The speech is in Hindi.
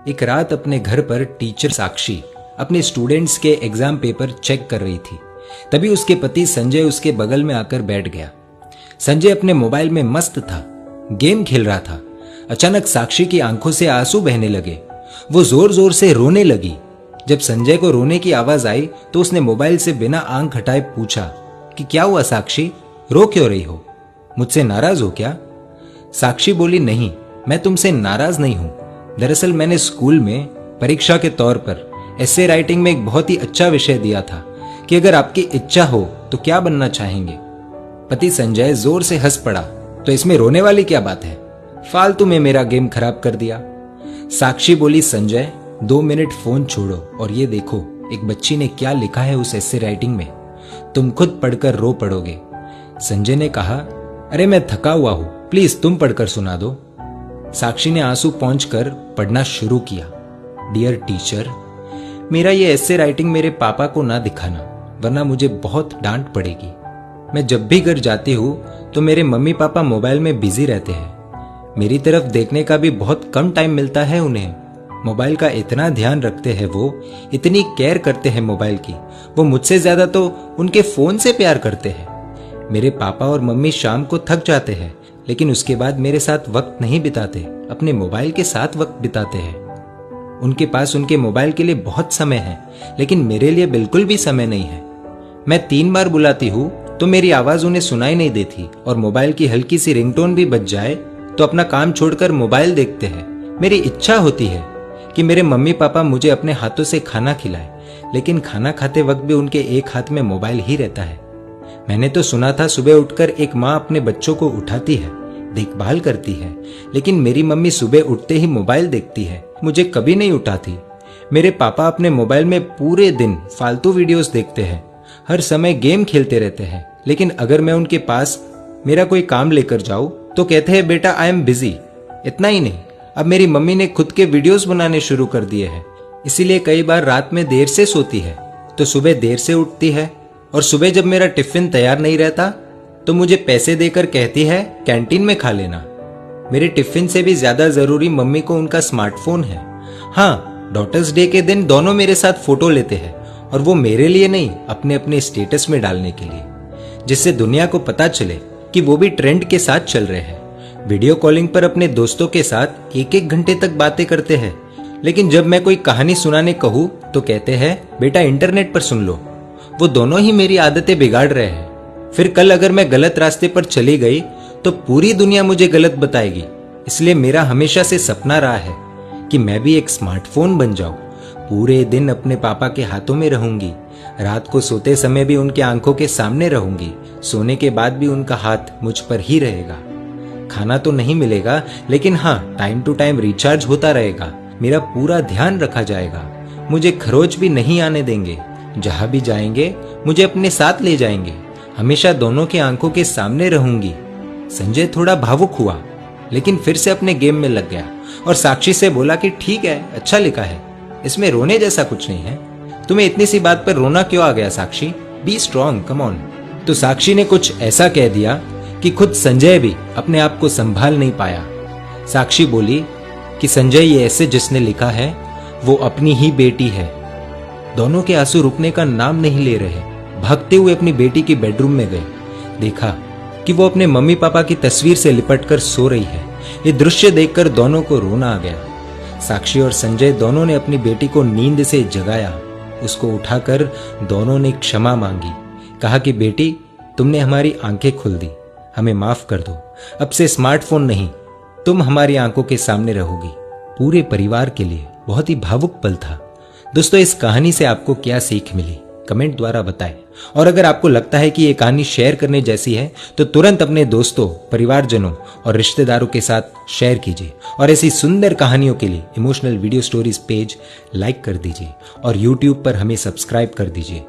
एक रात अपने घर पर टीचर साक्षी अपने स्टूडेंट्स के एग्जाम पेपर चेक कर रही थी। तभी उसके पति संजय उसके बगल में आकर बैठ गया। संजय अपने मोबाइल में मस्त था, गेम खेल रहा था। अचानक साक्षी की आंखों से आंसू बहने लगे। वो जोर जोर से रोने लगी। जब संजय को रोने की आवाज आई तो उसने मोबाइल से बिना आंख हटाए पूछा कि क्या हुआ साक्षी, रो क्यों रही हो? मुझसे नाराज हो क्या? साक्षी बोली, नहीं, मैं तुमसे नाराज नहीं हूं। दरअसल मैंने स्कूल में परीक्षा के तौर पर एसे राइटिंग में एक बहुत ही अच्छा विषय दिया था कि अगर आपकी इच्छा हो तो क्या बनना चाहेंगे। पति संजय जोर से हंस पड़ा। तो इसमें रोने वाली क्या बात है? फालतू में मेरा गेम खराब कर दिया। साक्षी बोली, संजय 2 मिनट फोन छोड़ो और ये देखो एक बच्ची ने क्या लिखा है उस एसे राइटिंग में। तुम खुद पढ़कर रो पड़ोगे। संजय ने कहा, अरे मैं थका हुआ हूं, प्लीज तुम पढ़कर सुना दो। साक्षी ने आंसू पोंछकर पढ़ना शुरू किया। डियर टीचर, मेरा ये एसे राइटिंग मेरे पापा को ना दिखाना, वरना मुझे बहुत डांट पड़ेगी। मैं जब भी घर जाती हूँ तो मेरे मम्मी पापा मोबाइल में बिजी रहते हैं। मेरी तरफ देखने का भी बहुत कम टाइम मिलता है उन्हें। मोबाइल का इतना ध्यान रखते हैं वो, इतनी केयर करते हैं मोबाइल की। वो मुझसे ज्यादा तो उनके फोन से प्यार करते हैं। मेरे पापा और मम्मी शाम को थक जाते हैं, लेकिन उसके बाद मेरे साथ वक्त नहीं बिताते, अपने मोबाइल के साथ वक्त बिताते हैं। उनके पास उनके मोबाइल के लिए बहुत समय है, लेकिन मेरे लिए बिल्कुल भी समय नहीं है। मैं 3 बार बुलाती हूँ तो मेरी आवाज उन्हें सुनाई नहीं देती और मोबाइल की हल्की सी रिंगटोन भी बज जाए तो अपना काम छोड़कर मोबाइल देखते हैं। मेरी इच्छा होती है कि मेरे मम्मी पापा मुझे अपने हाथों से खाना खिलाए, लेकिन खाना खाते वक्त भी उनके एक हाथ में मोबाइल ही रहता है। मैंने तो सुना था सुबह उठकर एक माँ अपने बच्चों को उठाती है, देखभाल करती है, लेकिन मेरी मम्मी सुबह उठते ही मोबाइल देखती है, मुझे कभी नहीं उठाती। मेरे पापा अपने मोबाइल में पूरे दिन फालतू वीडियोस देखते हैं, हर समय गेम खेलते रहते हैं, लेकिन अगर मैं उनके पास मेरा कोई काम लेकर जाऊं तो कहते हैं बेटा आई एम बिजी। इतना ही नहीं, अब मेरी मम्मी ने खुद के वीडियोस बनाने शुरू कर दिए हैं, इसीलिए कई बार रात में देर से सोती है तो सुबह देर से उठती है। और सुबह जब मेरा टिफिन तैयार नहीं रहता तो मुझे पैसे देकर कहती है कैंटीन में खा लेना। मेरे टिफिन से भी ज्यादा जरूरी मम्मी को उनका स्मार्टफोन है। हाँ, डॉटर्स डे के दिन दोनों मेरे साथ फोटो लेते हैं, और वो मेरे लिए नहीं, अपने अपने स्टेटस में डालने के लिए, जिससे दुनिया को पता चले कि वो भी ट्रेंड के साथ चल रहे हैं। वीडियो कॉलिंग पर अपने दोस्तों के साथ 1-1 घंटे तक बातें करते हैं, लेकिन जब मैं कोई कहानी सुनाने कहूँ तो कहते हैं बेटा इंटरनेट पर सुन लो। वो दोनों ही मेरी आदतें बिगाड़ रहे हैं। फिर कल अगर मैं गलत रास्ते पर चली गई तो पूरी दुनिया मुझे गलत बताएगी। इसलिए मेरा हमेशा से सपना रहा है कि मैं भी एक स्मार्टफोन बन जाऊं। पूरे दिन अपने पापा के हाथों में रहूंगी, रात को सोते समय भी उनके आंखों के सामने रहूंगी, सोने के बाद भी उनका हाथ मुझ पर ही रहेगा। खाना तो नहीं मिलेगा, लेकिन हाँ, टाइम टू टाइम रिचार्ज होता रहेगा, मेरा पूरा ध्यान रखा जाएगा, मुझे खरोच भी नहीं आने देंगे। जहां भी जाएंगे मुझे अपने साथ ले जाएंगे, हमेशा दोनों की आंखों के सामने रहूंगी। संजय थोड़ा भावुक हुआ, लेकिन फिर से अपने गेम में लग गया और साक्षी से बोला कि ठीक है, अच्छा लिखा है, इसमें रोने जैसा कुछ नहीं है। तुम्हें इतनी सी बात पर रोना क्यों आ गया Sakshi? Be strong, come on. तो साक्षी ने कुछ ऐसा कह दिया कि खुद संजय भी अपने आप को संभाल नहीं पाया। साक्षी बोली कि संजय, ये ऐसे जिसने लिखा है वो अपनी ही बेटी है। दोनों के आंसू रुकने का नाम नहीं ले रहे। भागते हुए अपनी बेटी की बेडरूम में गए, देखा कि वो अपने मम्मी पापा की तस्वीर से लिपटकर सो रही है। ये दृश्य देखकर दोनों को रोना आ गया। साक्षी और संजय दोनों ने अपनी बेटी को नींद से जगाया। उसको उठाकर दोनों ने क्षमा मांगी, कहा कि बेटी, तुमने हमारी आंखें खोल दी, हमें माफ कर दो। अब से स्मार्टफोन नहीं, तुम हमारी आंखों के सामने रहोगी। पूरे परिवार के लिए बहुत ही भावुक पल था। दोस्तों, इस कहानी से आपको क्या सीख मिली, कमेंट द्वारा बताएं। और अगर आपको लगता है कि ये कहानी शेयर करने जैसी है तो तुरंत अपने दोस्तों, परिवारजनों और रिश्तेदारों के साथ शेयर कीजिए। और ऐसी सुंदर कहानियों के लिए emotional video stories page like कर दीजिए और YouTube पर हमें सब्सक्राइब कर दीजिए।